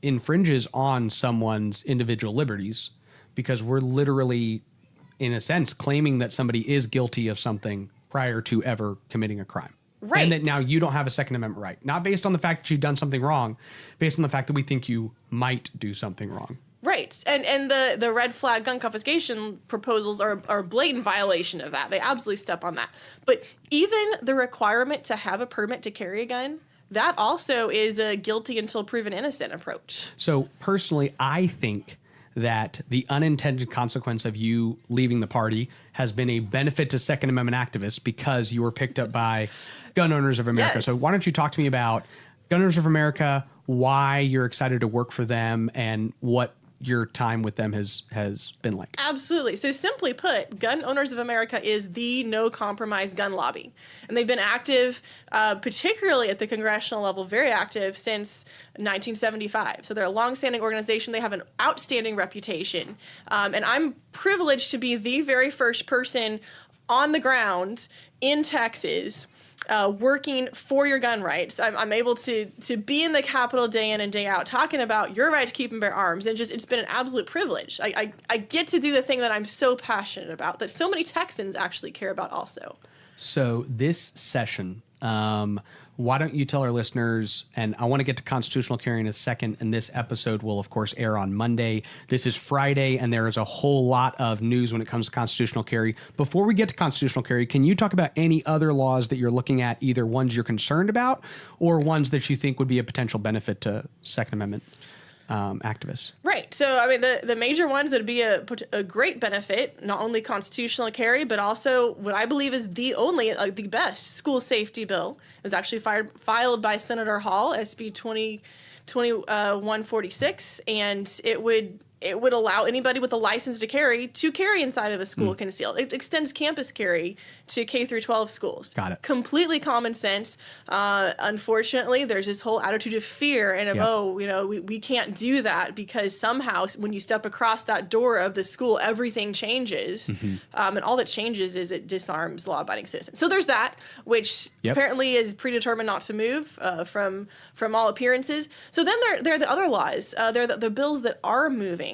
infringes on someone's individual liberties, because we're literally, in a sense, claiming that somebody is guilty of something prior to ever committing a crime. Right. And that now you don't have a Second Amendment right. Not based on the fact that you've done something wrong, based on the fact that we think you might do something wrong. Right. And the red flag gun confiscation proposals are a blatant violation of that. They absolutely step on that. But even the requirement to have a permit to carry a gun, that also is a guilty until proven innocent approach. So personally, I think that the unintended consequence of you leaving the party has been a benefit to Second Amendment activists because you were picked up by Gun Owners of America. Yes. So why don't you talk to me about Gun Owners of America, why you're excited to work for them, and what your time with them has been like? Absolutely. So simply put, Gun Owners of America is the no compromise gun lobby. And they've been active, particularly at the congressional level, very active since 1975. So they're a longstanding organization. They have an outstanding reputation. And I'm privileged to be the very first person on the ground in Texas, working for your gun rights. I'm able to be in the Capitol day in and day out talking about your right to keep and bear arms. And it's been an absolute privilege. I get to do the thing that I'm so passionate about, that so many Texans actually care about also. So this session, why don't you tell our listeners, and I want to get to constitutional carry in a second, and this episode will, of course, air on Monday. This is Friday, and there is a whole lot of news when it comes to constitutional carry. Before we get to constitutional carry, can you talk about any other laws that you're looking at, either ones you're concerned about or ones that you think would be a potential benefit to Second Amendment activists? Right. So, I mean, the major ones that would be a great benefit, not only constitutional carry, but also what I believe is the best school safety bill. It was actually filed by Senator Hall, SB 2146, and it would allow anybody with a license to carry inside of a school concealed. It extends campus carry to K through 12 schools. Got it. Completely common sense. Unfortunately, there's this whole attitude of fear and of, we can't do that because somehow when you step across that door of the school, everything changes. And all that changes is it disarms law-abiding citizens. So there's that, which apparently is predetermined not to move from all appearances. So then there are the other laws. They're the bills that are moving.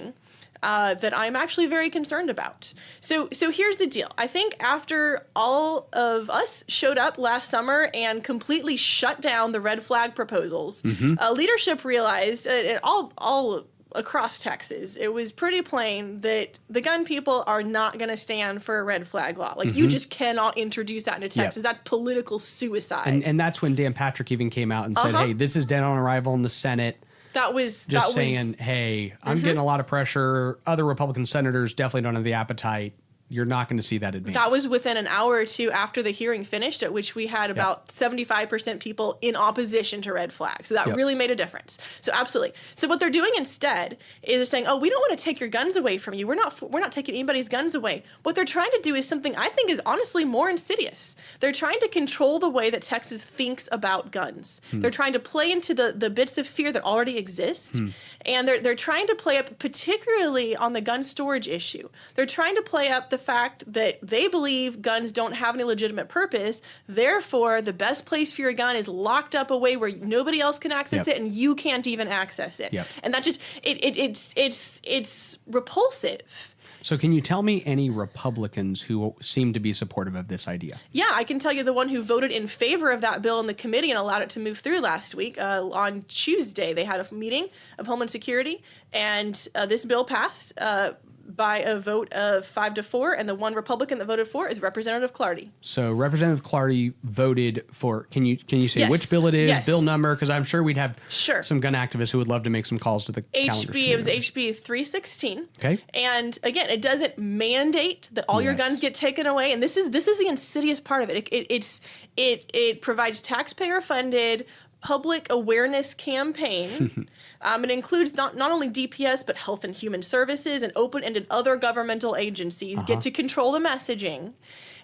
That I'm actually very concerned about. So here's the deal. I think after all of us showed up last summer and completely shut down the red flag proposals, leadership realized, all across Texas, it was pretty plain that the gun people are not going to stand for a red flag law. Like, you just cannot introduce that into Texas. That's political suicide. And that's when Dan Patrick even came out and said, hey, this is dead on arrival in the Senate. That was saying, hey, I'm getting a lot of pressure. Other Republican senators definitely don't have the appetite. You're not going to see that advance. That was within an hour or two after the hearing finished, at which we had about 75% people in opposition to red flags. So that really made a difference. So absolutely. So what they're doing instead is they're saying, we don't want to take your guns away from you. We're not taking anybody's guns away. What they're trying to do is something I think is honestly more insidious. They're trying to control the way that Texas thinks about guns. They're trying to play into the bits of fear that already exist. And they're trying to play up, particularly on the gun storage issue. They're trying to play up the fact that they believe guns don't have any legitimate purpose. Therefore, the best place for your gun is locked up away where nobody else can access it and you can't even access it. And that just it's repulsive. So can you tell me any Republicans who seem to be supportive of this idea? Yeah, I can tell you the one who voted in favor of that bill in the committee and allowed it to move through last week. On Tuesday, they had a meeting of Homeland Security, and this bill passed by a vote of 5-4, and the one Republican that voted for is Representative Clardy. So Representative Clardy voted for. Can you say which bill it is, bill number? Because I'm sure we'd have some gun activists who would love to make some calls to the calendar. It was HB 316. Okay. And again, it doesn't mandate that all your guns get taken away, and this is the insidious part of it. It provides taxpayer-funded public awareness campaign. It includes not only DPS, but Health and Human Services and open-ended other governmental agencies get to control the messaging.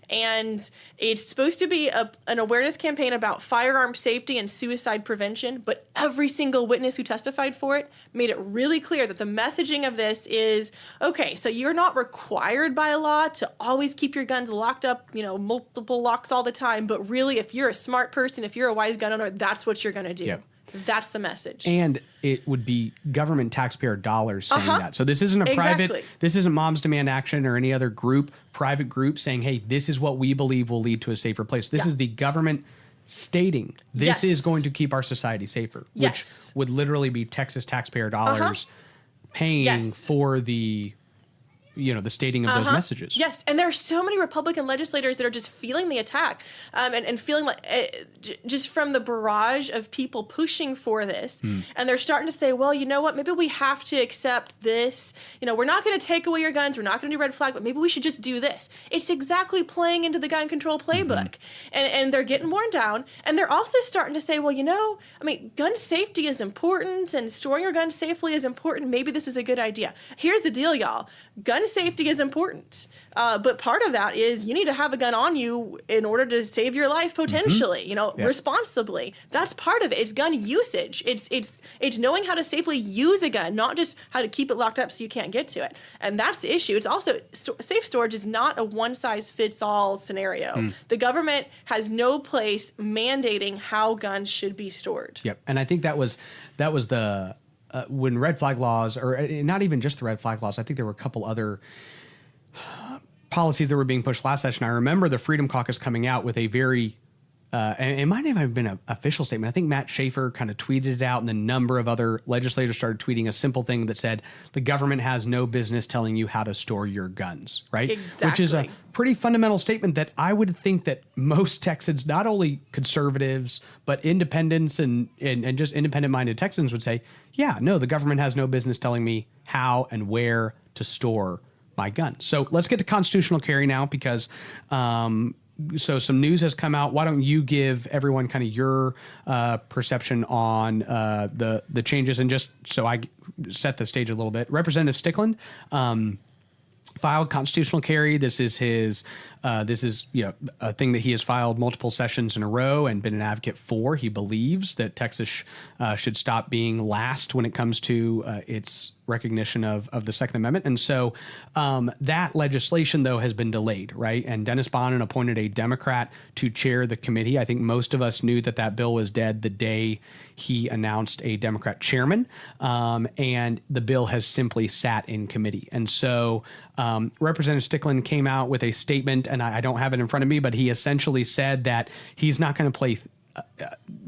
And it's supposed to be an awareness campaign about firearm safety and suicide prevention, but every single witness who testified for it made it really clear that the messaging of this is, okay, so you're not required by law to always keep your guns locked up, multiple locks all the time, but really, if you're a smart person, if you're a wise gun owner, that's what you're going to do. Yep. That's the message. And it would be government taxpayer dollars saying that. So this isn't a private, this isn't Moms Demand Action or any other private group saying, hey, this is what we believe will lead to a safer place. This is the government stating this is going to keep our society safer, which would literally be Texas taxpayer dollars paying for the stating of those messages. Yes, and there are so many Republican legislators that are just feeling the attack and feeling like just from the barrage of people pushing for this. And they're starting to say, well, you know what, maybe we have to accept this. We're not going to take away your guns. We're not going to do red flag, but maybe we should just do this. It's exactly playing into the gun control playbook. And they're getting worn down. And they're also starting to say, well, gun safety is important and storing your guns safely is important. Maybe this is a good idea. Here's the deal, y'all. Gun gun safety is important. But part of that is you need to have a gun on you in order to save your life potentially, responsibly. That's part of it. It's gun usage. It's knowing how to safely use a gun, not just how to keep it locked up so you can't get to it. And that's the issue. It's also safe storage is not a one-size-fits-all scenario. The government has no place mandating how guns should be stored. Yep. And I think that was the when red flag laws, or not even just the red flag laws, I think there were a couple other policies that were being pushed last session. I remember the Freedom Caucus coming out with a very, and it might not have been an official statement. I think Matt Schaefer kind of tweeted it out, and a number of other legislators started tweeting a simple thing that said, the government has no business telling you how to store your guns, right? Exactly. Which is a pretty fundamental statement that I would think that most Texans, not only conservatives, but independents and just independent-minded Texans would say, yeah, no, the government has no business telling me how and where to store my gun. So let's get to constitutional carry now, because so some news has come out. Why don't you give everyone kind of your perception on the changes, and just so I set the stage a little bit. Representative Stickland filed constitutional carry. This is his. This is a thing that he has filed multiple sessions in a row and been an advocate for. He believes that Texas should stop being last when it comes to its recognition of the Second Amendment. And so that legislation, though, has been delayed, right? And Dennis Bonnen appointed a Democrat to chair the committee. I think most of us knew that bill was dead the day he announced a Democrat chairman, and the bill has simply sat in committee. And so Representative Stickland came out with a statement, and I don't have it in front of me, but he essentially said that he's not going to play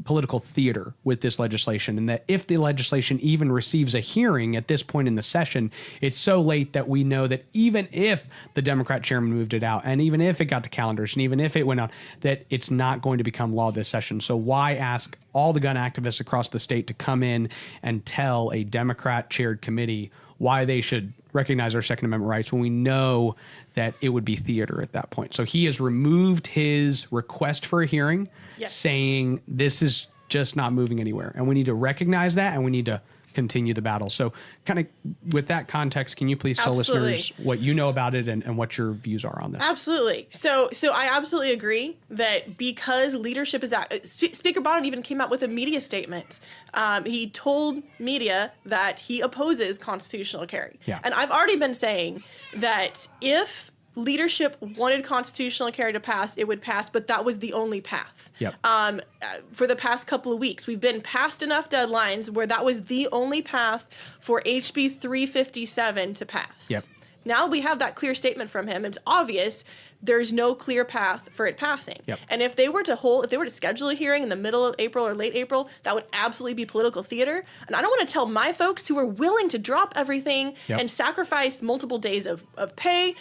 political theater with this legislation, and that if the legislation even receives a hearing at this point in the session, it's so late that we know that even if the Democrat chairman moved it out, and even if it got to calendars, and even if it went out, that it's not going to become law this session. So why ask all the gun activists across the state to come in and tell a Democrat-chaired committee why they should recognize our Second Amendment rights when we know that it would be theater at that point? So he has removed his request for a hearing, saying this is just not moving anywhere. And we need to recognize that, and we need to continue the battle. So kind of with that context, can you please tell listeners what you know about it and what your views are on this? Absolutely. So I absolutely agree that because leadership is out, Speaker Bonnen even came out with a media statement. He told media that he opposes constitutional carry. Yeah. And I've already been saying that if leadership wanted constitutional carry to pass, it would pass, but that was the only path. Yep. For the past couple of weeks, we've been past enough deadlines where that was the only path for HB 357 to pass. Yep. Now we have that clear statement from him. It's obvious there's no clear path for it passing. Yep. And if they were to schedule a hearing in the middle of April or late April, that would absolutely be political theater. And I don't want to tell my folks who are willing to drop everything and sacrifice multiple days of pay,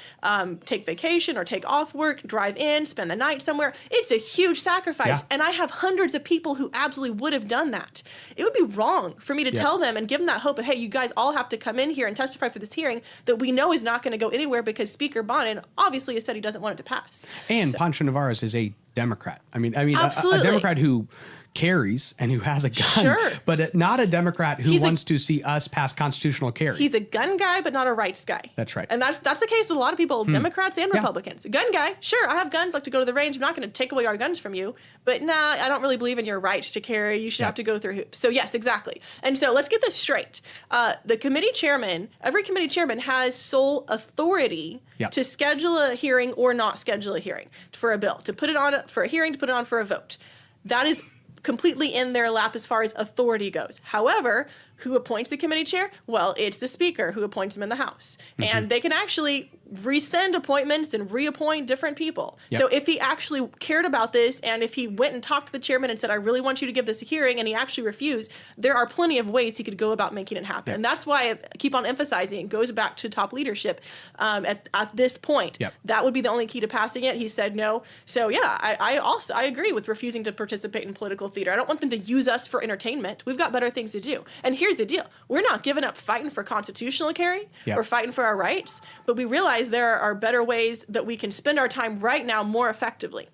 take vacation or take off work, drive in, spend the night somewhere. It's a huge sacrifice. Yeah. And I have hundreds of people who absolutely would have done that. It would be wrong for me to tell them and give them that hope of, hey, you guys all have to come in here and testify for this hearing that we know is not going to go anywhere because Speaker Bonnen obviously has said he doesn't want it to pass. And Pancho Navarez is a Democrat. I mean, a Democrat who carries and who has a gun, but not a Democrat who wants to see us pass constitutional carry. He's a gun guy, but not a rights guy. That's right. And that's the case with a lot of people, Democrats and Republicans. A gun guy, sure, I have guns, like to go to the range. I'm not going to take away our guns from you, but nah, I don't really believe in your rights to carry. You should have to go through hoops. So yes, exactly. And so let's get this straight. The committee chairman, every committee chairman has sole authority to schedule a hearing or not schedule a hearing for a bill, to put it on for a hearing, to put it on for a vote. That is completely in their lap as far as authority goes. However, who appoints the committee chair? Well, it's the Speaker who appoints them in the House. And they can actually rescind appointments and reappoint different people. So if he actually cared about this, and if he went and talked to the chairman and said, I really want you to give this a hearing, and he actually refused, there are plenty of ways he could go about making it happen. And that's why I keep on emphasizing it goes back to top leadership at this point. That would be the only key to passing it. He said no. So yeah, I agree with refusing to participate in political theater. I don't want them to use us for entertainment. We've got better things to do. And here's the deal. We're not giving up fighting for constitutional carry or fighting for our rights, but we realize there are better ways that we can spend our time right now more effectively.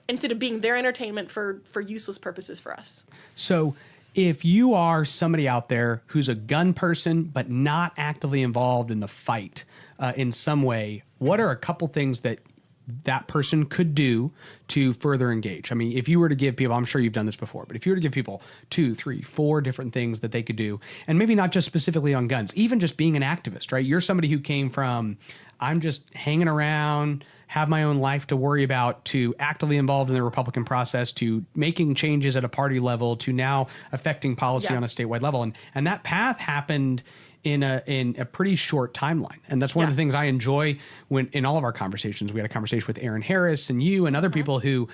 Instead of being their entertainment for useless purposes for us. So if you are somebody out there who's a gun person but not actively involved in the fight in some way, what are a couple things that person could do to further engage? I mean, if you were to give people, I'm sure you've done this before, but if you were to give people 2, 3, 4 different things that they could do, and maybe not just specifically on guns, even just being an activist, right? You're somebody who came from, I'm just hanging around, have my own life to worry about, to actively involved in the Republican process, to making changes at a party level, to now affecting policy on a statewide level. And that path happened in a pretty short timeline. And that's one of the things I enjoy when in all of our conversations. We had a conversation with Aaron Harris and you and other people who,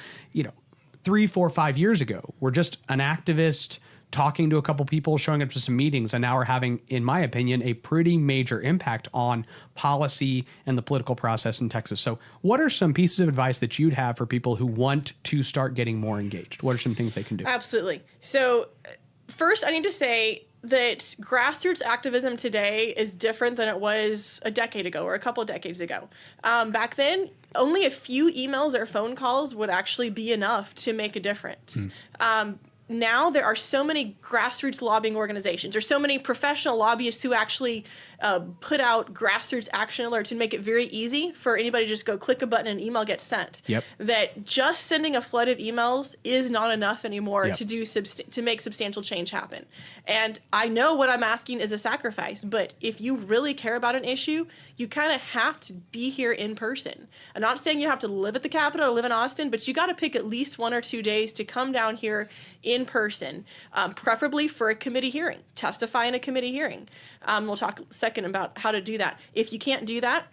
3, 4, 5 years ago were just an activist, talking to a couple people, showing up to some meetings, and now are having, in my opinion, a pretty major impact on policy and the political process in Texas. So what are some pieces of advice that you'd have for people who want to start getting more engaged? What are some things they can do? Absolutely. So first, I need to say that grassroots activism today is different than it was a decade ago or a couple of decades ago. Back then, only a few emails or phone calls would actually be enough to make a difference. Now there are so many grassroots lobbying organizations. There's so many professional lobbyists who actually put out grassroots action alerts and make it very easy for anybody to just go click a button and an email gets sent. That just sending a flood of emails is not enough anymore to make substantial change happen. And I know what I'm asking is a sacrifice, but if you really care about an issue, you kind of have to be here in person. I'm not saying you have to live at the Capitol or live in Austin, but you got to pick at least 1 or 2 days to come down here in person, preferably for a committee hearing, testify in a committee hearing. We'll talk a second about how to do that. If you can't do that,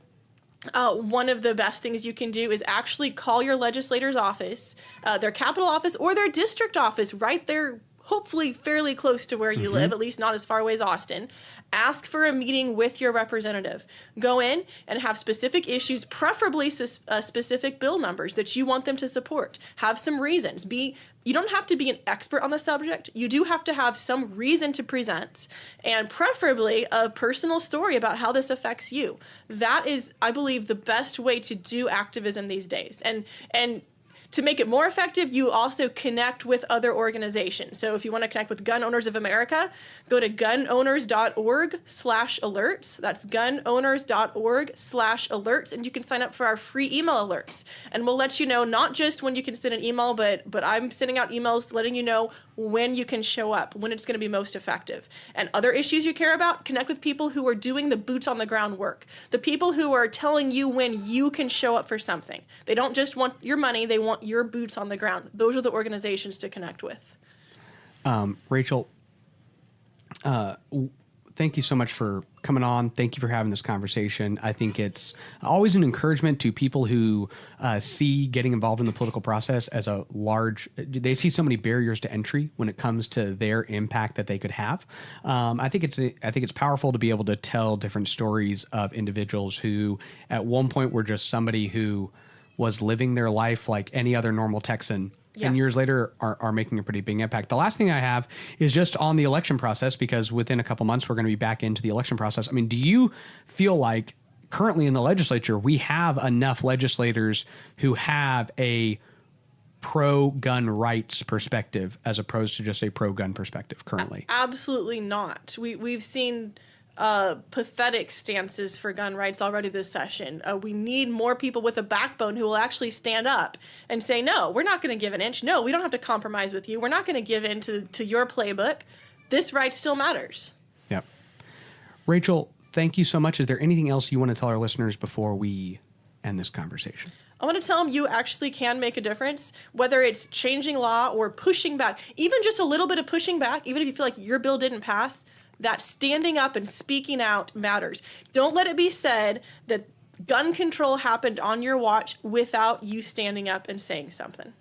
one of the best things you can do is actually call your legislator's office, their Capitol office or their district office right there, hopefully fairly close to where you live, at least not as far away as Austin. Ask for a meeting with your representative. Go in and have specific issues, preferably specific bill numbers that you want them to support. Have some reasons. You don't have to be an expert on the subject. You do have to have some reason to present, and preferably a personal story about how this affects you. That is, I believe, the best way to do activism these days. And to make it more effective, you also connect with other organizations. So if you want to connect with Gun Owners of America, go to gunowners.org/alerts. That's gunowners.org/alerts, and you can sign up for our free email alerts. And we'll let you know not just when you can send an email, but I'm sending out emails letting you know when you can show up, when it's going to be most effective. And other issues you care about, connect with people who are doing the boots on the ground work. The people who are telling you when you can show up for something. They don't just want your money, they want your boots on the ground. Those are the organizations to connect with. Rachel, thank you so much for coming on. Thank you for having this conversation. I think it's always an encouragement to people who see getting involved in the political process as they see so many barriers to entry when it comes to their impact that they could have. I think it's powerful to be able to tell different stories of individuals who at one point were just somebody who was living their life like any other normal Texan. And years later are making a pretty big impact. The last thing I have is just on the election process, because within a couple months, we're going to be back into the election process. I mean, do you feel like currently in the legislature, we have enough legislators who have a pro-gun rights perspective as opposed to just a pro-gun perspective currently? Absolutely not. We've seen pathetic stances for gun rights already this session. We need more people with a backbone who will actually stand up and say, no, we're not going to give an inch. No, we don't have to compromise with you. We're not going to give in to your playbook. This right still matters. Yep. Rachel, thank you so much. Is there anything else you want to tell our listeners before we end this conversation? I want to tell them you actually can make a difference, whether it's changing law or pushing back, even just a little bit of pushing back, even if you feel like your bill didn't pass. That standing up and speaking out matters. Don't let it be said that gun control happened on your watch without you standing up and saying something.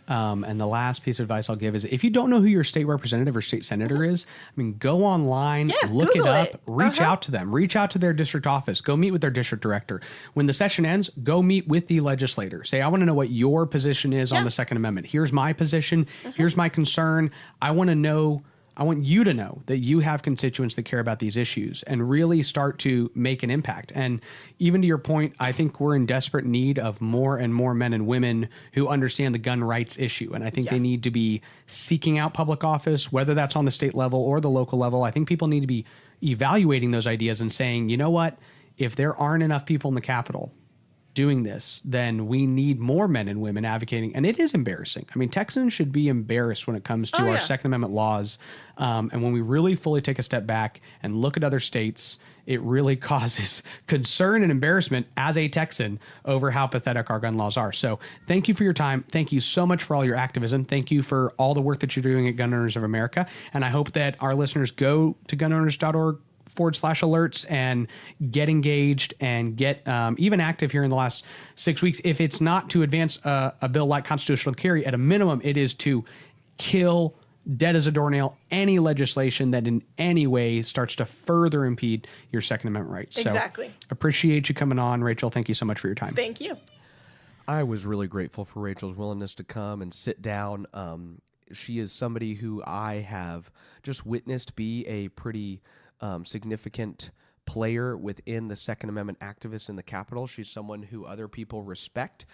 And the last piece of advice I'll give is if you don't know who your state representative or state senator is, I mean, go online, look Google it up, reach out to them, reach out to their district office, go meet with their district director. When the session ends, go meet with the legislator. Say, I want to know what your position is on the Second Amendment. Here's my position. Here's my concern. I want to know I want you to know that you have constituents that care about these issues and really start to make an impact. And even to your point, I think we're in desperate need of more and more men and women who understand the gun rights issue. And I think they need to be seeking out public office, whether that's on the state level or the local level. I think people need to be evaluating those ideas and saying, you know what, if there aren't enough people in the Capitol doing this, then we need more men and women advocating. And it is embarrassing. I mean, Texans should be embarrassed when it comes to our Second Amendment laws. And when we really fully take a step back and look at other states, it really causes concern and embarrassment as a Texan over how pathetic our gun laws are. So thank you for your time. Thank you so much for all your activism. Thank you for all the work that you're doing at Gun Owners of America. And I hope that our listeners go to gunowners.org/alerts and get engaged and get even active here in the last 6 weeks. If it's not to advance a bill like constitutional carry, at a minimum, it is to kill dead as a doornail any legislation that in any way starts to further impede your Second Amendment rights. Exactly. So appreciate you coming on, Rachel. Thank you so much for your time. Thank you. I was really grateful for Rachel's willingness to come and sit down. She is somebody who I have just witnessed be a pretty significant player within the Second Amendment activists in the Capitol. She's someone who other people respect.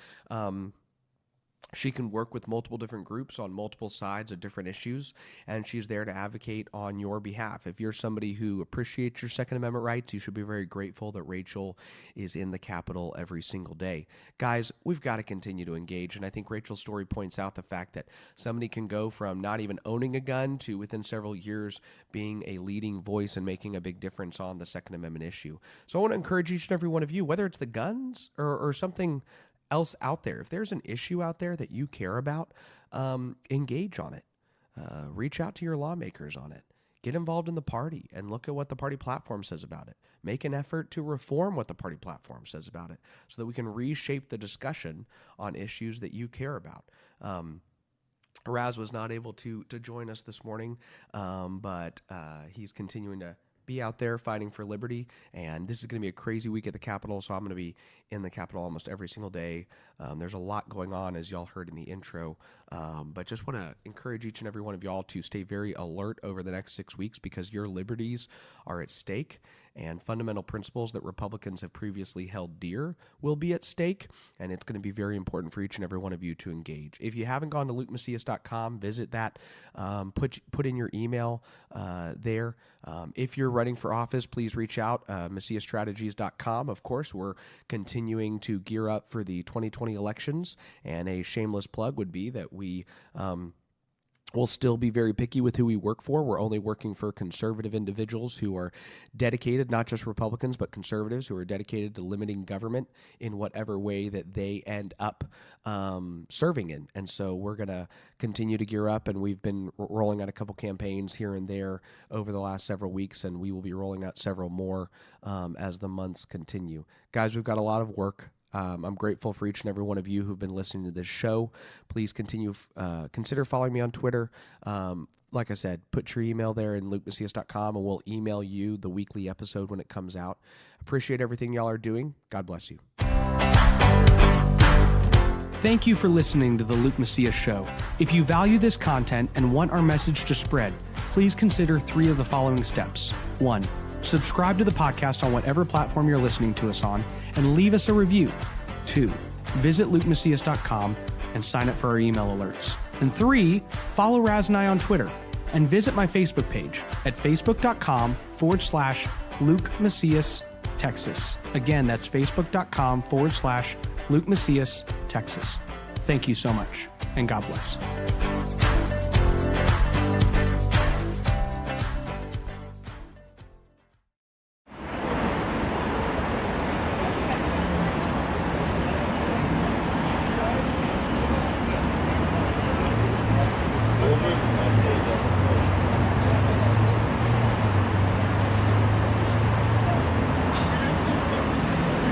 She can work with multiple different groups on multiple sides of different issues, and she's there to advocate on your behalf. If you're somebody who appreciates your Second Amendment rights, you should be very grateful that Rachel is in the Capitol every single day. Guys, we've got to continue to engage, and I think Rachel's story points out the fact that somebody can go from not even owning a gun to within several years being a leading voice and making a big difference on the Second Amendment issue. So I want to encourage each and every one of you, whether it's the guns or something else out there, if there's an issue out there that you care about, engage on it. Reach out to your lawmakers on it. Get involved in the party and look at what the party platform says about it. Make an effort to reform what the party platform says about it so that we can reshape the discussion on issues that you care about. Raz was not able to join us this morning, but he's continuing to be out there fighting for liberty, and this is going to be a crazy week at the Capitol, so I'm going to be in the Capitol almost every single day. There's a lot going on, as y'all heard in the intro, but just want to encourage each and every one of y'all to stay very alert over the next 6 weeks because your liberties are at stake, and fundamental principles that Republicans have previously held dear will be at stake, and it's going to be very important for each and every one of you to engage. If you haven't gone to LukeMacias.com, visit that. Put in your email there. If you're running for office, please reach out, MaciasStrategies.com. Of course, we're continuing to gear up for the 2020 elections, and a shameless plug would be that we we'll still be very picky with who we work for. We're only working for conservative individuals who are dedicated, not just Republicans, but conservatives who are dedicated to limiting government in whatever way that they end up serving in. And so we're going to continue to gear up, and we've been rolling out a couple campaigns here and there over the last several weeks, and we will be rolling out several more as the months continue. Guys, we've got a lot of work. I'm grateful for each and every one of you who've been listening to this show. Please consider following me on Twitter. Like I said, put your email there in LukeMacias.com, and we'll email you the weekly episode when it comes out. Appreciate everything y'all are doing. God bless you. Thank you for listening to The Luke Macias Show. If you value this content and want our message to spread, please consider 3 of the following steps. 1. Subscribe to the podcast on whatever platform you're listening to us on and leave us a review. 2. Visit LukeMacias.com and sign up for our email alerts. And 3. Follow Raz and I on Twitter and visit my Facebook page at facebook.com/Luke Macias, Texas. Again, that's facebook.com/Luke Macias, Texas. Thank you so much, and God bless.